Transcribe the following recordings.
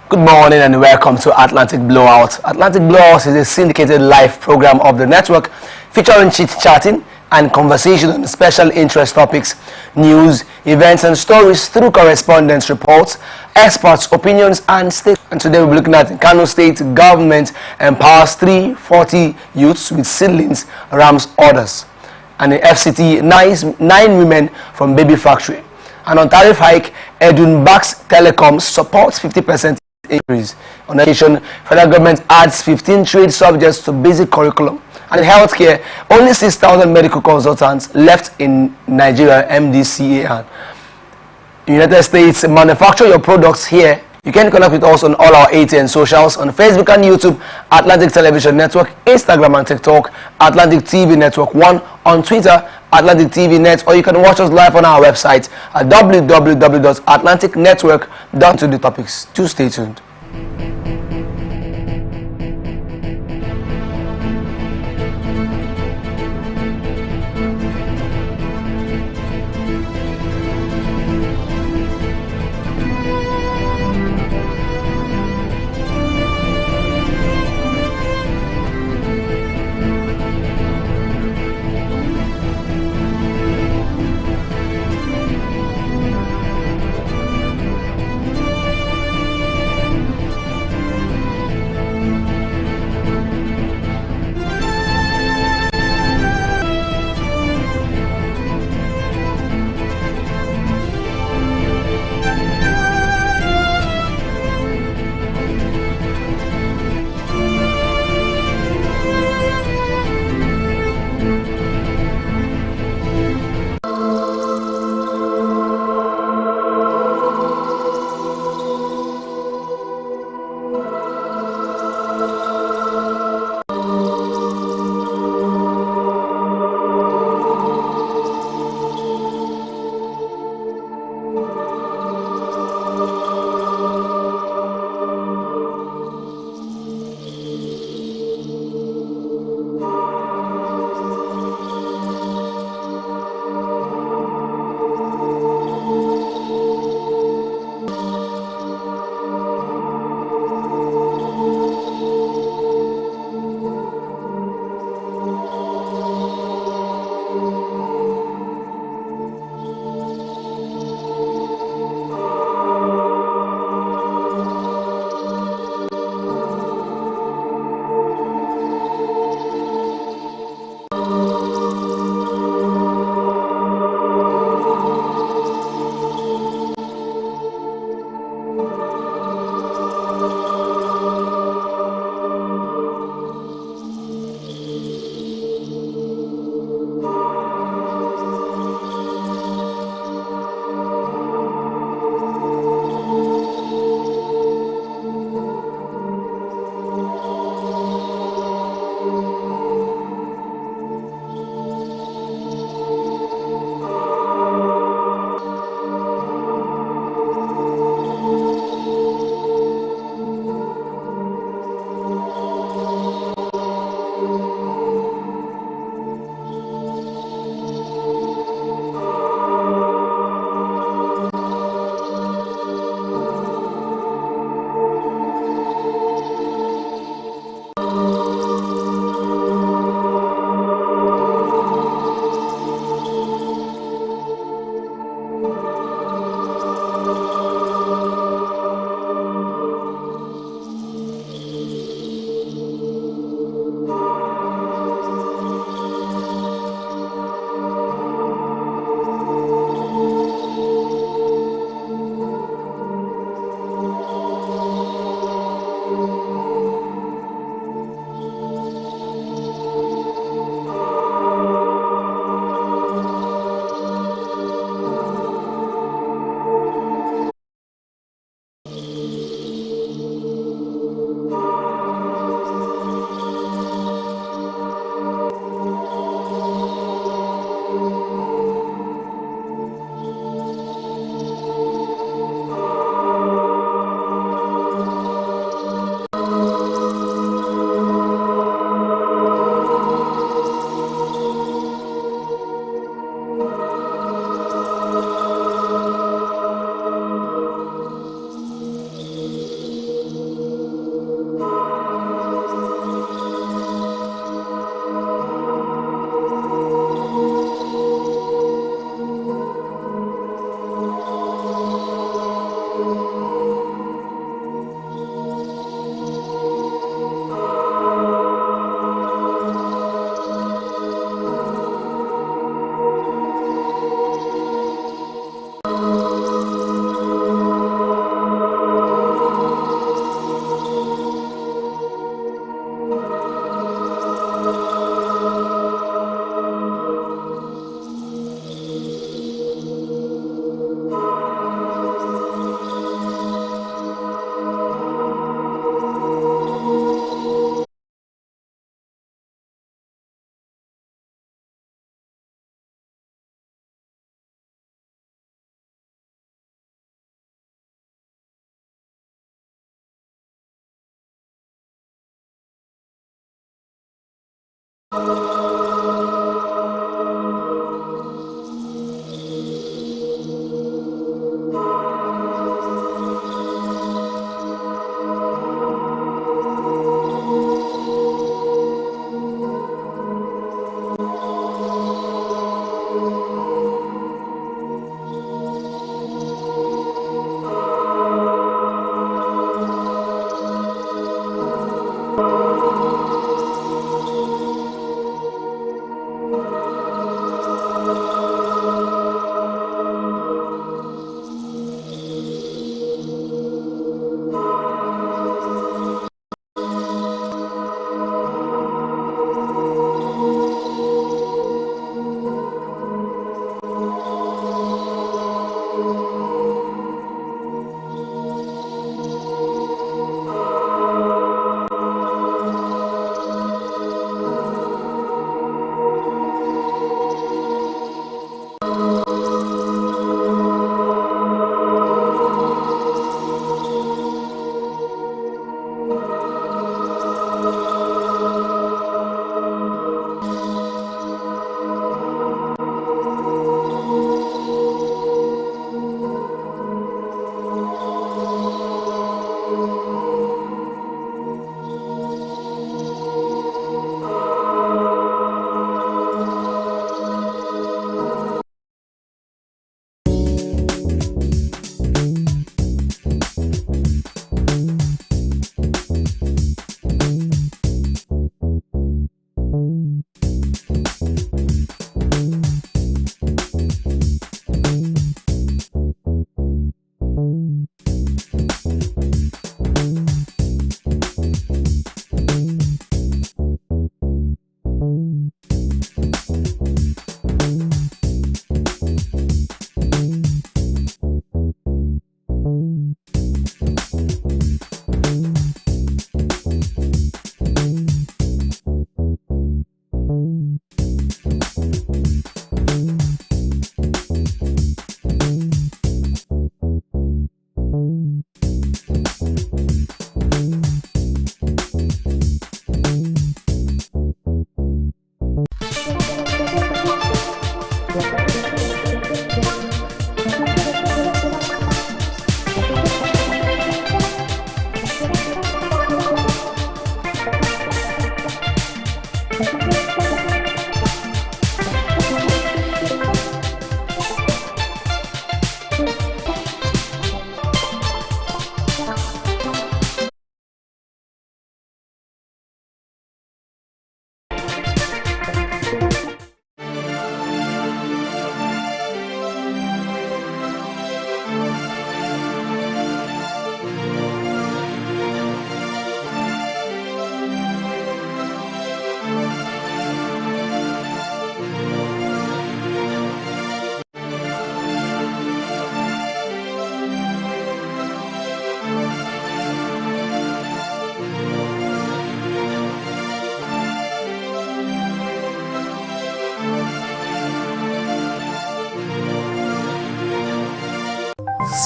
Good morning and welcome to Atlantic Blowout. Atlantic Blowout is a syndicated live program of the network featuring chit-chatting and conversation on special interest topics, news, events and stories through correspondence reports, experts' opinions and state. And today we'll be looking at Kano State government empowers 340 youths with seedlings, rams orders. And the FCT, nine women from baby factory. And on tariff hike, Edun backs telecoms supports 50% increase. On occasion, federal government adds 15 trade subjects to basic curriculum. And in healthcare, only 6,000 medical consultants left in Nigeria, MDCA. United States, manufacture your products here. You can connect with us on all our ATN socials, on Facebook and YouTube, Atlantic Television Network, Instagram and TikTok, Atlantic TV Network 1, on Twitter, Atlantic TV Net, or you can watch us live on our website at www.atlanticnetwork.com. To the topics. Do stay tuned.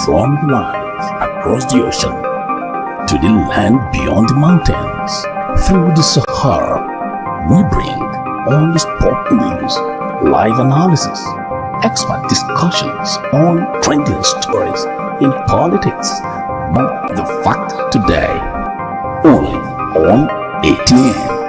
From the lands across the ocean to the land beyond the mountains, through the Sahara, we bring all the sport news, live analysis, expert discussions on trending stories in politics. But the fact today, only on ATN.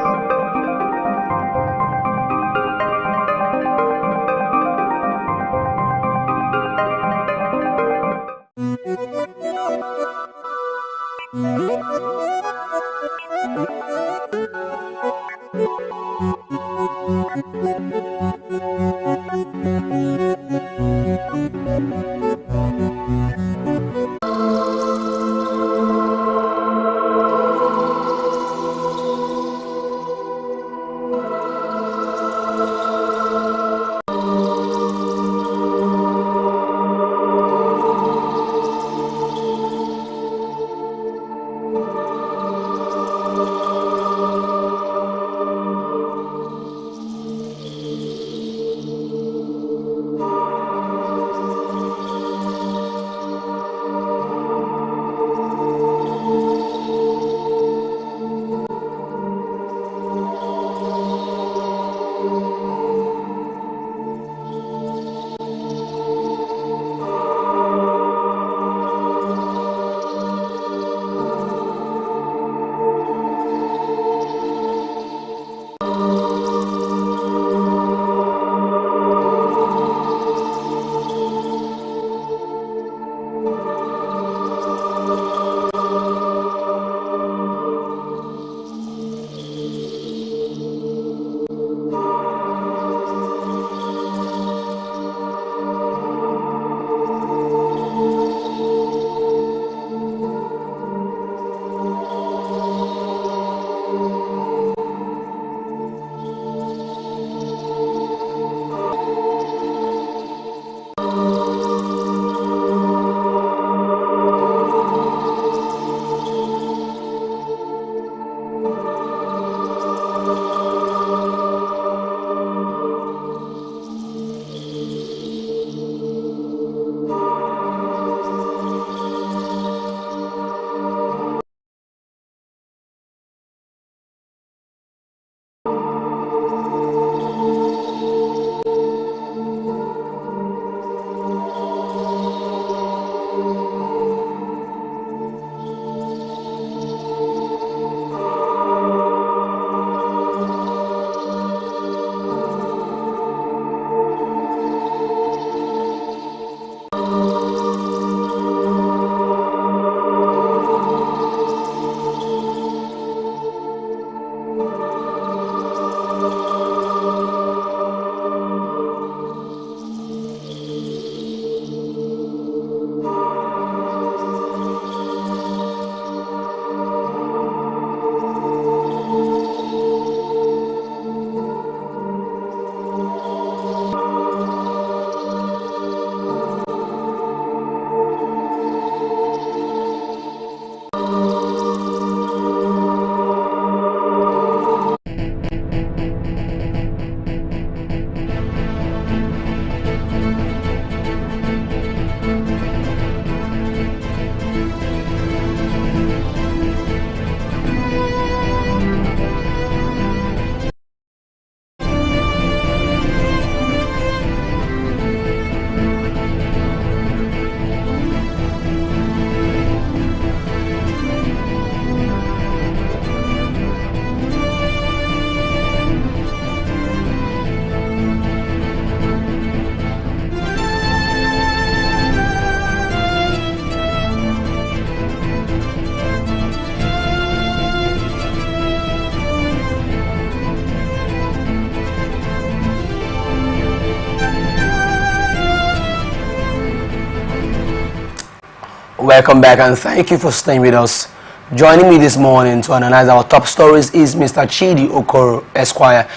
Welcome back and thank you for staying with us. Joining me this morning to analyze our top stories is Mr. Chidi Okoro Esquire.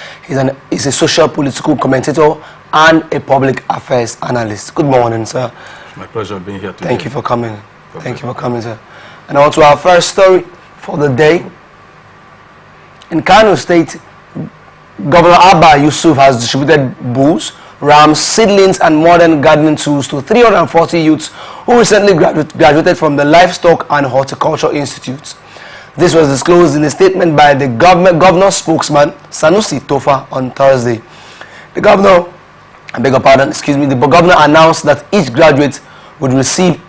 He's a social political commentator and a public affairs analyst. Good morning, sir. It's my pleasure being here today. Thank you for coming. Thank you for coming, sir. And on to our first story for the day. In Kano State, Governor Abba Yusuf has distributed bulls, rams, seedlings and modern gardening tools to 340 youths who recently graduated from the Livestock and Horticulture Institute. This was disclosed in a statement by the governor spokesman Sanusi Tofa on Thursday. The governor announced that each graduate would receive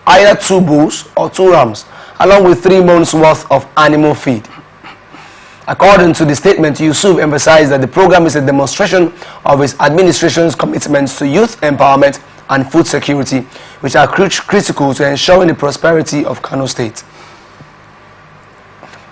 either 2 bulls or 2 rams, along with 3 months worth of animal feed. According to the statement, Yusuf emphasized that the program is a demonstration of his administration's commitments to youth empowerment and food security, which are critical to ensuring the prosperity of Kano State.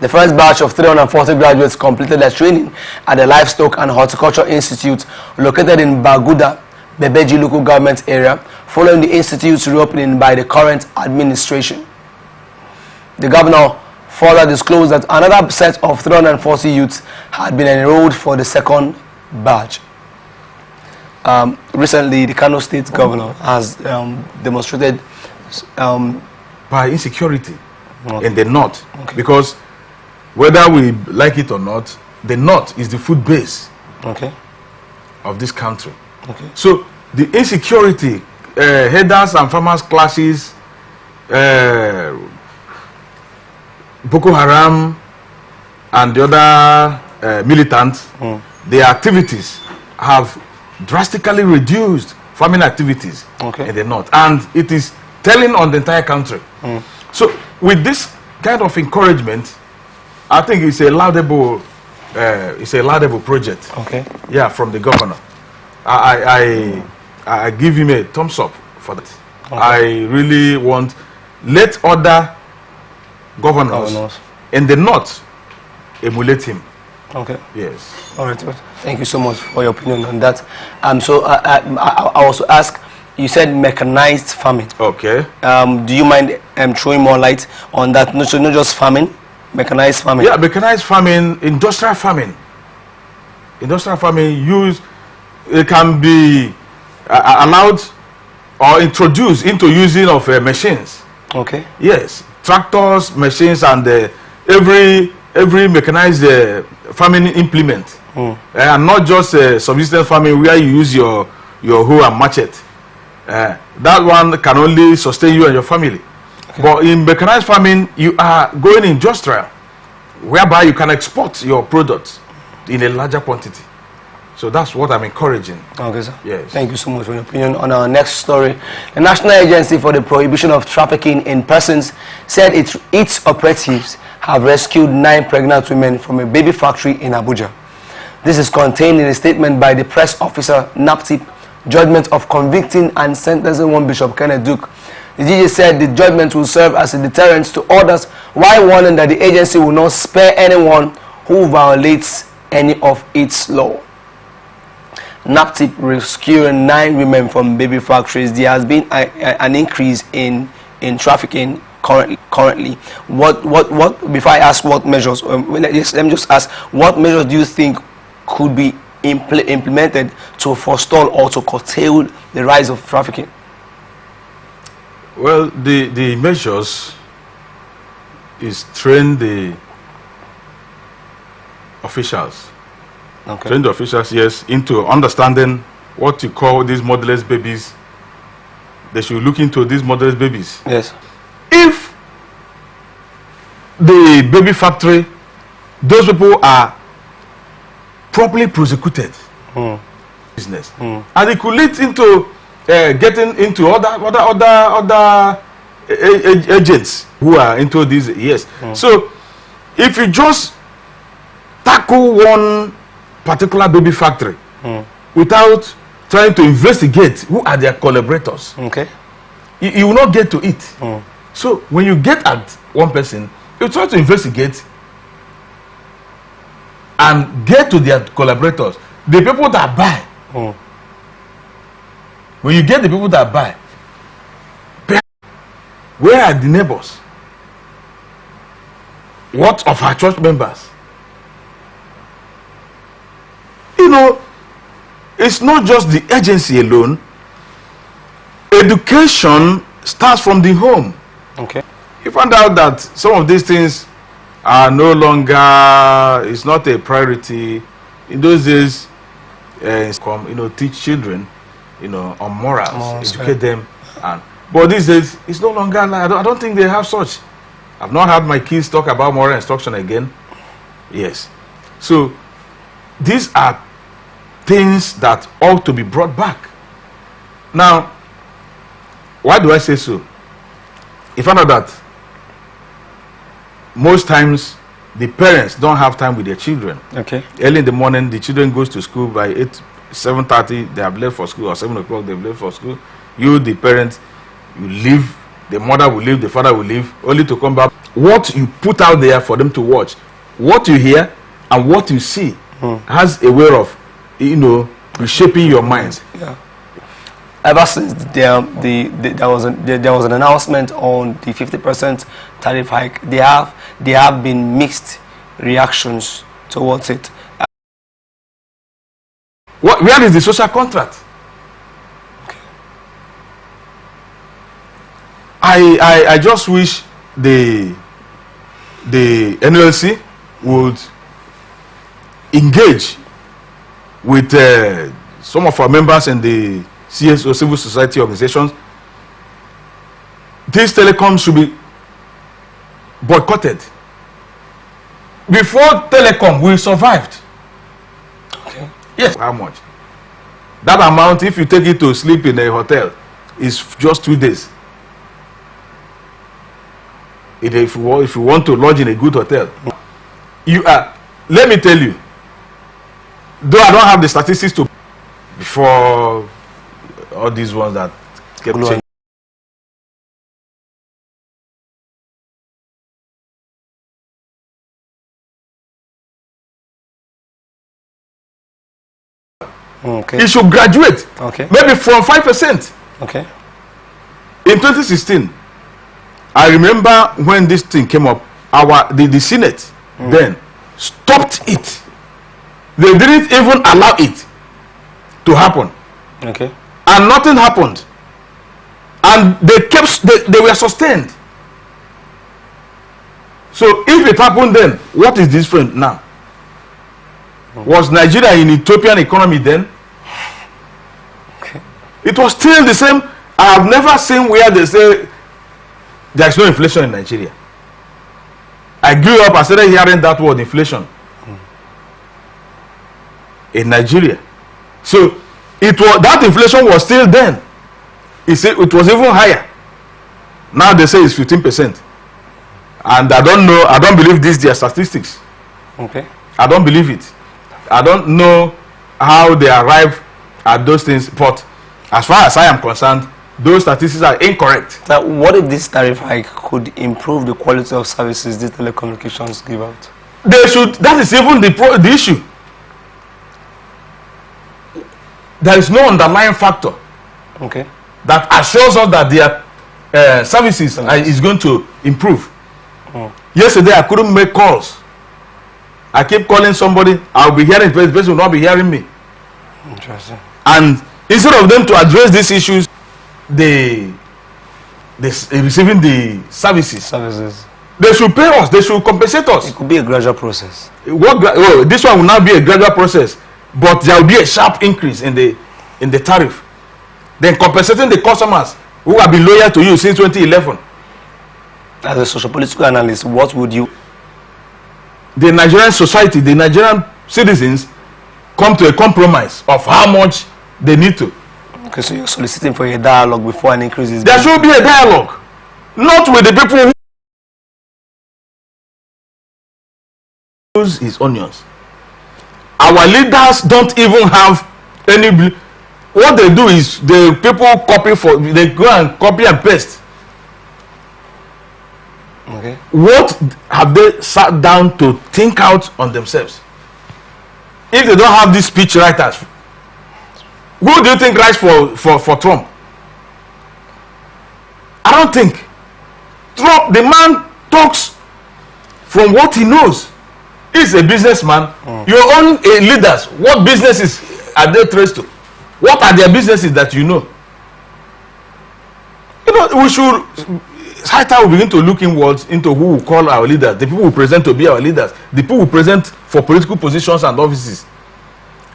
The first batch of 340 graduates completed their training at the Livestock and Horticulture Institute located in Baguda, Bebeji local government area, following the institute's reopening by the current administration. The governor further disclosed that another set of 340 youths had been enrolled for the second batch. Recently, the Kano State governor has demonstrated by insecurity in the north, because whether we like it or not, the north is the food base of this country. So the insecurity, herders and farmers clashes, Boko Haram and the other militants, their activities have drastically reduced farming activities in the north, and it is telling on the entire country. So with this kind of encouragement, I think it's a laudable project. Yeah, from the governor. I give him a thumbs up for that. I really want let other governors in the north emulate him. Yes. All right. Thank you so much for your opinion on that. So I also ask, you said mechanized farming. Do you mind throwing more light on that? Not just farming, mechanized farming. Yeah, mechanized farming, industrial farming. Industrial farming it can be allowed or introduced into using of machines. Yes, tractors, machines, and every mechanized farming implement, and not just subsistence farming where you use your hoe and machete. That one can only sustain you and your family. But in mechanized farming, you are going industrial, whereby you can export your products in a larger quantity. So that's what I'm encouraging. Okay, sir. Yes. Thank you so much for your opinion. On our next story, the National Agency for the Prohibition of Trafficking in Persons said its operatives have rescued 9 pregnant women from a baby factory in Abuja. This is contained in a statement by the press officer, NAPTIP, judgment of convicting and sentencing one Bishop Kenneth Duke. The DG said the judgment will serve as a deterrent to others, while warning that the agency will not spare anyone who violates any of its law. NAPTIP rescuing 9 women from baby factories. There has been an increase in trafficking currently. What before I ask what measures, let me just ask, what measures do you think could be implemented to forestall or to curtail the rise of trafficking? Well, the measures is train the officials. Okay. Train the officials, yes, into understanding what you call these motherless babies. They should look into these motherless babies. Yes. If the baby factory, those people are properly prosecuted, business, and it could lead into getting into other agents who are into these. Yes. So if you just tackle one particular baby factory without trying to investigate who are their collaborators, Okay. you will not get to it. So when you get at one person, you try to investigate and get to their collaborators, the people that buy. When you get the people that buy, where are the neighbors? What of our church members? You know, it's not just the agency alone. Education starts from the home. Okay. You find out that some of these things are no longer, it's not a priority. In those days, teach children, on morals, educate them. But these days, it's no longer, I don't think they have such. I've not had my kids talk about moral instruction again. Yes. So, these are things that ought to be brought back. Now, why do I say so? You find out that most times the parents don't have time with their children. Okay. Early in the morning, the children goes to school by 7:30. They have left for school, or 7 o'clock they've left for school. You, the parent, you leave. The mother will leave. The father will leave, only to come back. What you put out there for them to watch, what you hear, and what you see has a way of, reshaping your mind. Yeah. Ever since there was an announcement on the 50% tariff hike, there have been mixed reactions towards it. Where is the social contract? Okay. I just wish the NLC would engage with some of our members in the CSO, civil society organizations. These telecoms should be boycotted. Before telecom, we survived. Okay. Yes. How much? That amount, if you take it to sleep in a hotel, is just 2 days. If you want to lodge in a good hotel, let me tell you, though I don't have the statistics to before all these ones that kept changing. Okay. It should graduate. Okay. Maybe from 5%. Okay. In 2016, I remember when this thing came up, the Senate then stopped it. They didn't even allow it to happen. Okay. And nothing happened. And they were sustained. So if it happened then, what is different now? Was Nigeria in Ethiopian economy then? Okay. It was still the same. I have never seen where they say there is no inflation in Nigeria. I grew up, I started hearing that word, inflation, in Nigeria. So that inflation was still then. It was even higher. Now they say it's 15%. And I don't know, I don't believe these their statistics. Okay. I don't believe it. I don't know how they arrive at those things, but as far as I am concerned, those statistics are incorrect. Now, what if this tariff hike could improve the quality of services these telecommunications give out? They should. That is even the issue. there is no underlying factor that assures us that their services is going to improve. Yesterday, I couldn't make calls. I keep calling somebody. I'll be hearing the person will not be hearing me. Interesting. And instead of them to address these issues, they receiving the services. They should pay us. They should compensate us. It could be a gradual process. This one will now be a gradual process, but there will be a sharp increase in the tariff. Then compensating the customers who have been loyal to you since 2011. As a socio-political analyst, what would you? The Nigerian society, the Nigerian citizens, come to a compromise of how much they need to. Okay, so you're soliciting for a dialogue before an increase is. There should be a dialogue, not with the people who use his onions. Our leaders don't even have any. What they do is the people they go and copy and paste. Okay. What have they sat down to think out on themselves? If they don't have these speech writers, who do you think writes for Trump? I don't think. Trump, the man talks from what he knows. He's a businessman. Your own leaders, what businesses are they traced to? What are their businesses that you know? You know, we should. It's high time we begin to look inwards into who we call our leaders, the people who present to be our leaders, the people who present for political positions and offices.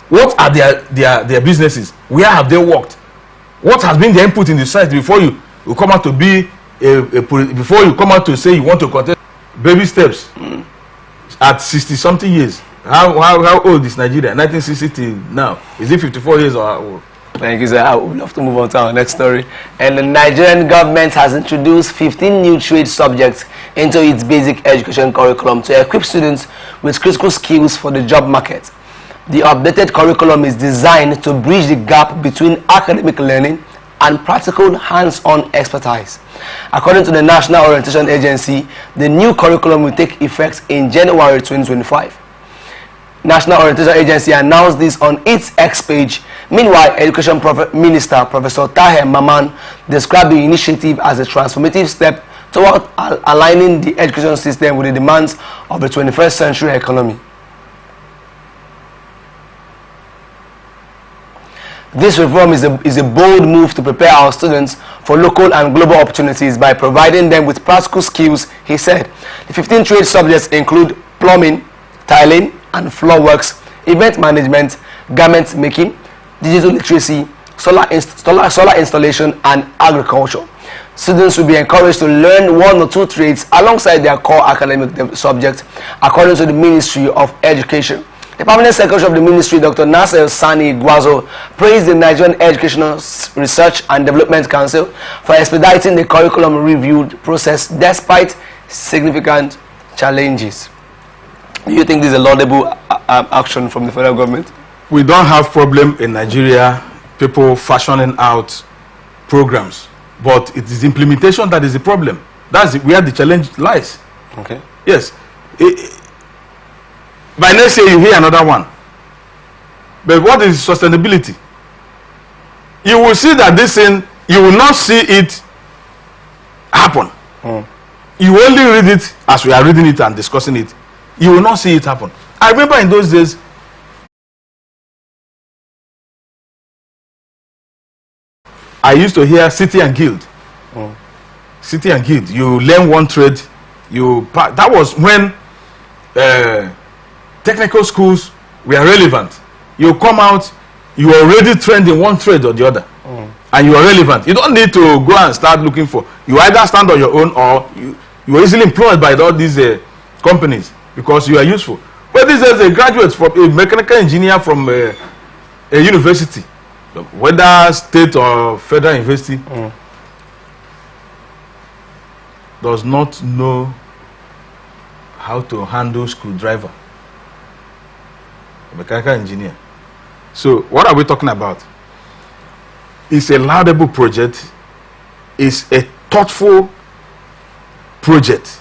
What are their businesses? Where have they worked? What has been their input in the society before you come out to be before you come out to say you want to contest? Baby steps. At 60-something years. How old is Nigeria? 1960 till now. Is it 54 years or? Thank you, sir. I would love to move on to our next story. And the Nigerian government has introduced 15 new trade subjects into its basic education curriculum to equip students with critical skills for the job market. The updated curriculum is designed to bridge the gap between academic learning and practical hands-on expertise. According to the National Orientation Agency, the new curriculum will take effect in January 2025. National Orientation Agency announced this on its X page. Meanwhile, Education Minister Professor Tahir Maman described the initiative as a transformative step toward aligning the education system with the demands of the 21st century economy. This reform is a bold move to prepare our students for local and global opportunities by providing them with practical skills, he said. The 15 trade subjects include plumbing, tiling and floor works, event management, garment making, digital literacy, solar installation and agriculture. Students will be encouraged to learn 1 or 2 trades alongside their core academic subjects, according to the Ministry of Education. The Permanent Secretary of the Ministry, Dr. Nasser Sani Guazo, praised the Nigerian Educational Research and Development Council for expediting the curriculum review process despite significant challenges. Do you think this is a laudable action from the federal government? We don't have problem in Nigeria, people fashioning out programs, but it is implementation that is the problem. That's where the challenge lies. Okay. Yes. By next year, you hear another one. But what is sustainability? You will see that this thing, you will not see it happen. You only read it as we are reading it and discussing it. You will not see it happen. I remember in those days, I used to hear city and guild. City and guild. You learn one trade. That was when technical schools were relevant. You come out, you are already trained in one trade or the other, and you are relevant. You don't need to go and start looking for. You either stand on your own or you are easily employed by all these companies because you are useful. But this is a graduate from a mechanical engineer from a university, whether state or federal university, does not know how to handle screwdriver. Mechanical engineer. So what are we talking about? It's a laudable project. It's a thoughtful project,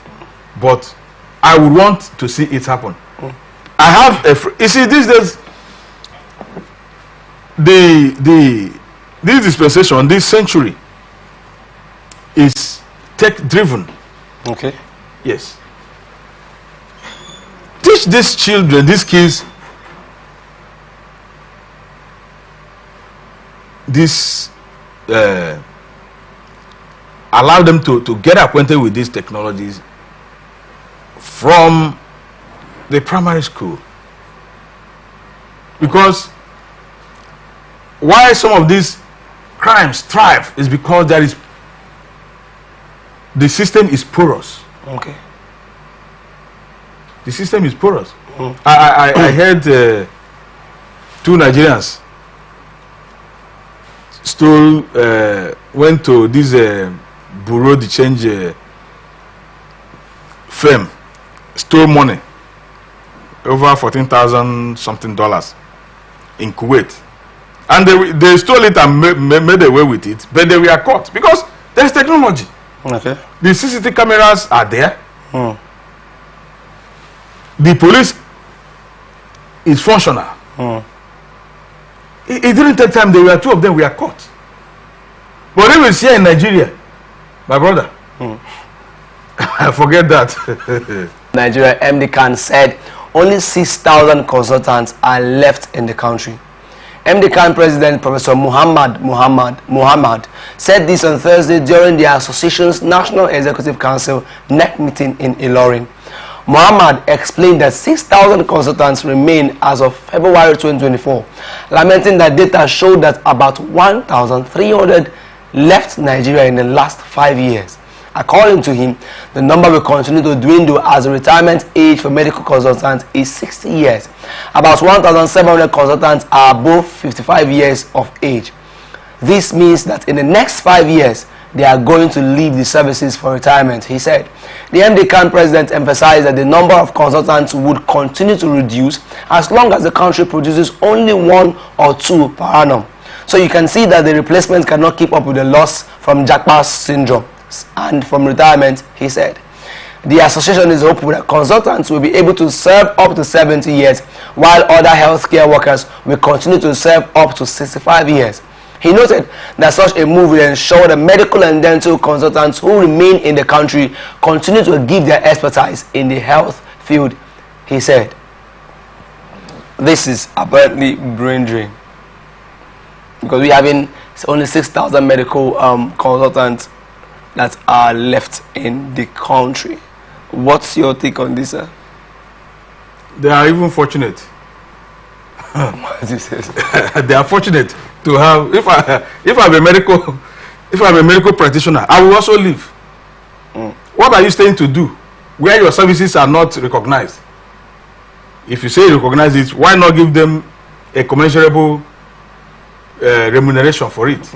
but I would want to see it happen. I have you see, these days this dispensation, this century, is tech-driven. Okay. Yes. Teach these children, these kids, this. Allow them to get acquainted with these technologies from the primary school. Because why some of these crimes thrive is because the system is porous. Okay. The system is porous. I heard two Nigerians went to this bureau de change firm, stole money, over $14,000 something in Kuwait, and they stole it and made away with it, but they were caught because there's technology. Okay. The CCTV cameras are there. The police is functional. It didn't take time. There were two of them were caught. But it was here in Nigeria, my brother. Forget that. Nigeria MD Khan said only 6,000 consultants are left in the country. MD Khan President Professor Muhammad said this on Thursday during the association's National Executive Council NEC meeting in Ilorin. Muhammad explained that 6,000 consultants remain as of February 2024, lamenting that data showed that about 1,300 left Nigeria in the last 5 years. According to him, the number will continue to dwindle as the retirement age for medical consultants is 60 years. About 1,700 consultants are above 55 years of age. This means that in the next 5 years, they are going to leave the services for retirement, he said. The MD Khan president emphasized that the number of consultants would continue to reduce as long as the country produces only 1 or 2 per annum. So you can see that the replacement cannot keep up with the loss from Jackpot syndrome and from retirement, he said. The association is hopeful that consultants will be able to serve up to 70 years, while other healthcare workers will continue to serve up to 65 years. He noted that such a move will ensure that medical and dental consultants who remain in the country continue to give their expertise in the health field, he said. This is apparently brain drain, because we have only 6,000 medical consultants that are left in the country. What's your take on this, sir? They are even fortunate. What you say? They are fortunate to have. If I'm a medical practitioner, I will also leave. What are you staying to do where your services are not recognized? If you say you recognize it, why not give them a commensurable remuneration for it?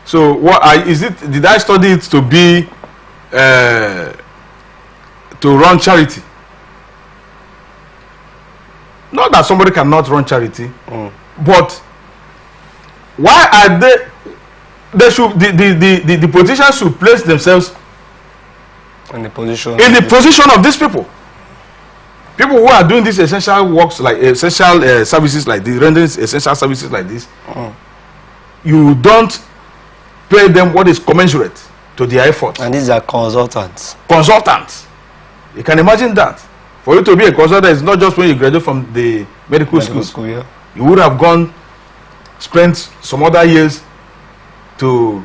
So what is it? Did I study it to be to run charity? Not that somebody cannot run charity, but why are they should the politicians should place themselves in the position of these people who are doing these essential works, like essential services like this, rendering essential services like this. You don't pay them what is commensurate to their effort. And these are consultants. You can imagine that. For you to be a consultant, it's not just when you graduate from the medical school. Yeah. You would have spent some other years to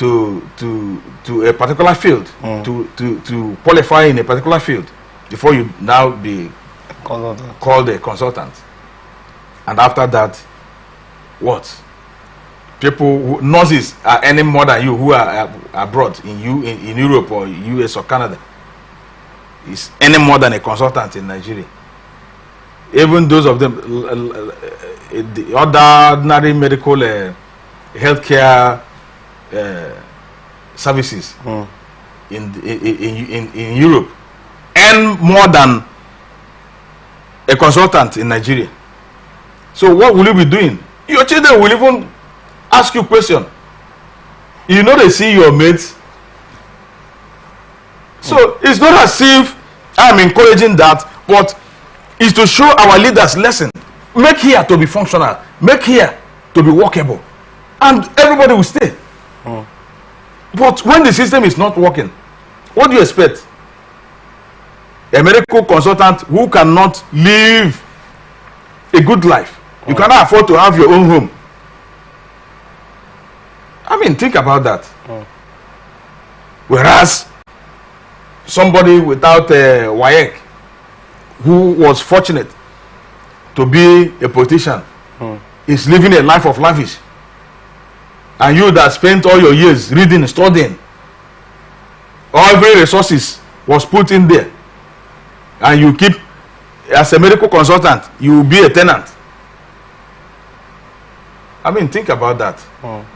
a particular field, to qualify in a particular field before you now be called a consultant. And after that, what? Nurses are earning more than you who are abroad in Europe or US or Canada. Is any more than a consultant in Nigeria. Even those of them, the ordinary medical healthcare services in Europe earn more than a consultant in Nigeria. So what will you be doing? Your children will even ask you question. You know, they see your mates. So it's not as if I'm encouraging that, but it's to show our leaders lesson. make here to be functional, make here to be workable, and everybody will stay. But when the system is not working, what do you expect? A medical consultant who cannot live a good life, you cannot afford to have your own home. I mean, think about that. Whereas somebody without a WAEC, who was fortunate to be a politician, is living a life of lavish. And you that spent all your years reading, studying, every resources was put in there, and you keep, as a medical consultant, you will be a tenant. I mean, think about that.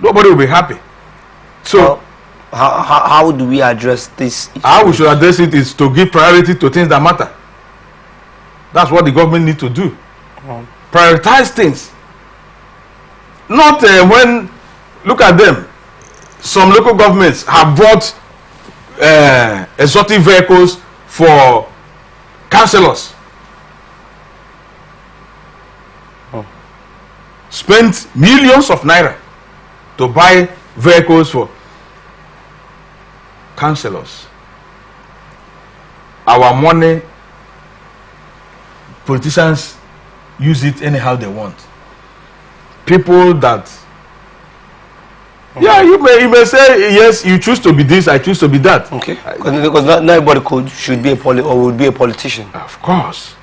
Nobody will be happy. So, how do we address this issue? How we should address it is to give priority to things that matter. That's what the government needs to do. Prioritize things. Not when, look at them. Some local governments have bought exotic vehicles for councillors. Spent millions of naira to buy vehicles for councillors. Our money, politicians use it anyhow they want. People that, yeah, you may say, yes, you choose to be this, I choose to be that. Okay, because not everybody should be or would be a politician. Of course.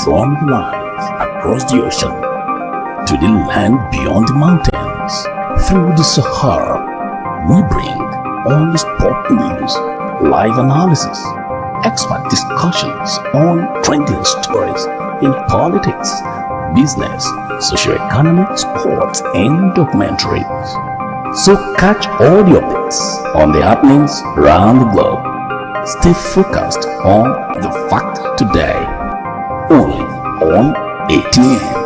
From the lines across the ocean to the land beyond the mountains, through the Sahara, we bring all the sport news, live analysis, expert discussions on trending stories in politics, business, socio-economic, sports, and documentaries. So catch all the updates on the happenings around the globe. Stay focused on the fact today, only on ATN.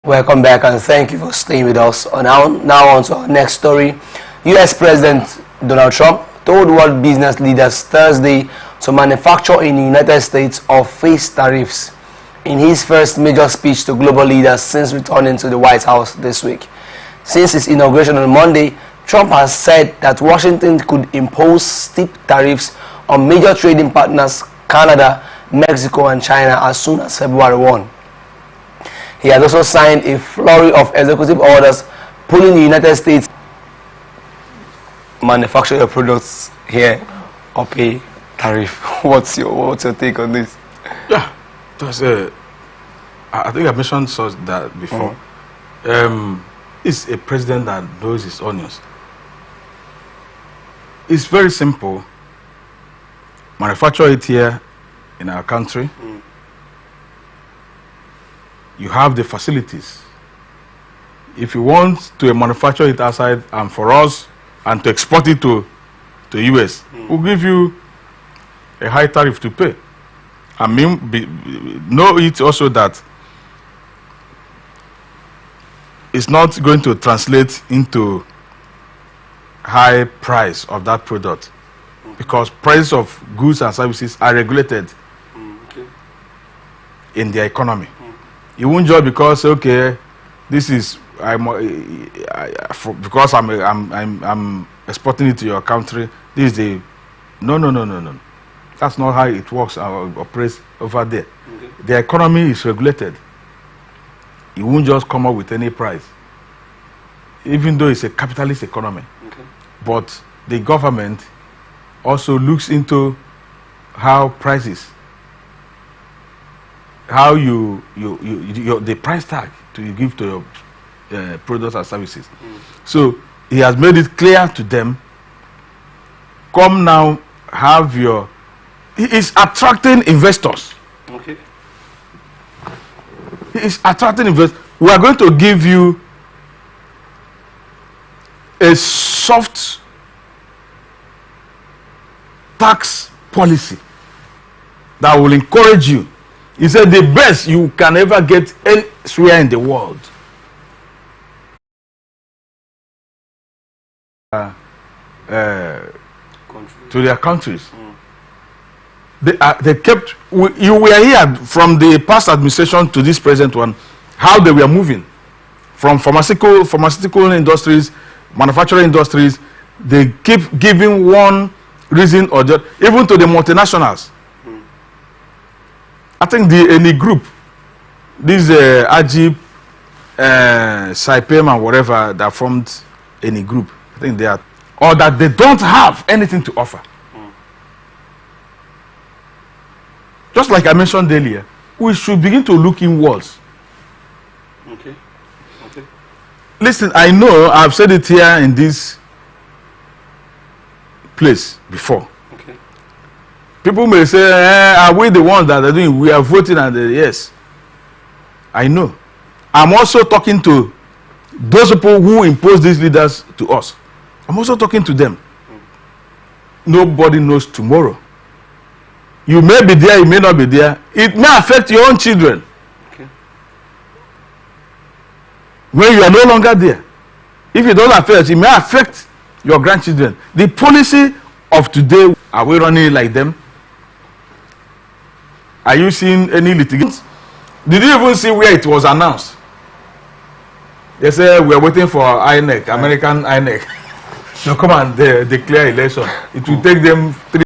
Welcome back and thank you for staying with us. Now on to our next story. US President Donald Trump told world business leaders Thursday to manufacture in the United States or face tariffs in his first major speech to global leaders since returning to the White House this week. Since his inauguration on Monday, Trump has said that Washington could impose steep tariffs on major trading partners Canada, Mexico and China as soon as February 1. He has also signed a flurry of executive orders pulling the United States manufacture your products here or pay tariff. What's your take on this? Yeah, that's I think I mentioned that before. It's a president that knows his onions. It's very simple. Manufacture it here in our country. You have the facilities. If you want to manufacture it outside and for us and to export it to US, we'll give you a high tariff to pay. I mean, know it also that it's not going to translate into high price of that product because price of goods and services are regulated in the economy. You won't just because okay, this is because I'm exporting it to your country. This is the no. That's not how it works or operates over there. Okay. The economy is regulated. You won't just come up with any price, even though it's a capitalist economy. Okay. But the government also looks into how prices. How the price tag you give to your products and services. So he has made it clear to them. Come now, have your. He is attracting investors. Okay. He is attracting investors. We are going to give you a soft tax policy that will encourage you. He said the best you can ever get elsewhere in the world. To their countries. They kept. You were here from the past administration to this present one, how they were moving from pharmaceutical industries, manufacturing industries. They keep giving one reason or the even to the multinationals. I think any group, this Ajib, Saipem and whatever that formed any group, I think they are, or that they don't have anything to offer. Just like I mentioned earlier, we should begin to look inwards. Okay. Okay. Listen, I know I've said it here in this place before. People may say, are we the ones that are doing? We are voting and yes. I know. I'm also talking to those people who impose these leaders to us. I'm also talking to them. nobody knows tomorrow. You may be there, you may not be there. It may affect your own children. Okay. When you are no longer there. If it doesn't affect, it may affect your grandchildren. The policy of today, are we running like them? Are you seeing any litigation? Did you even see where it was announced? They say we are waiting for INEC, American INEC, to come and declare election. It will take them 3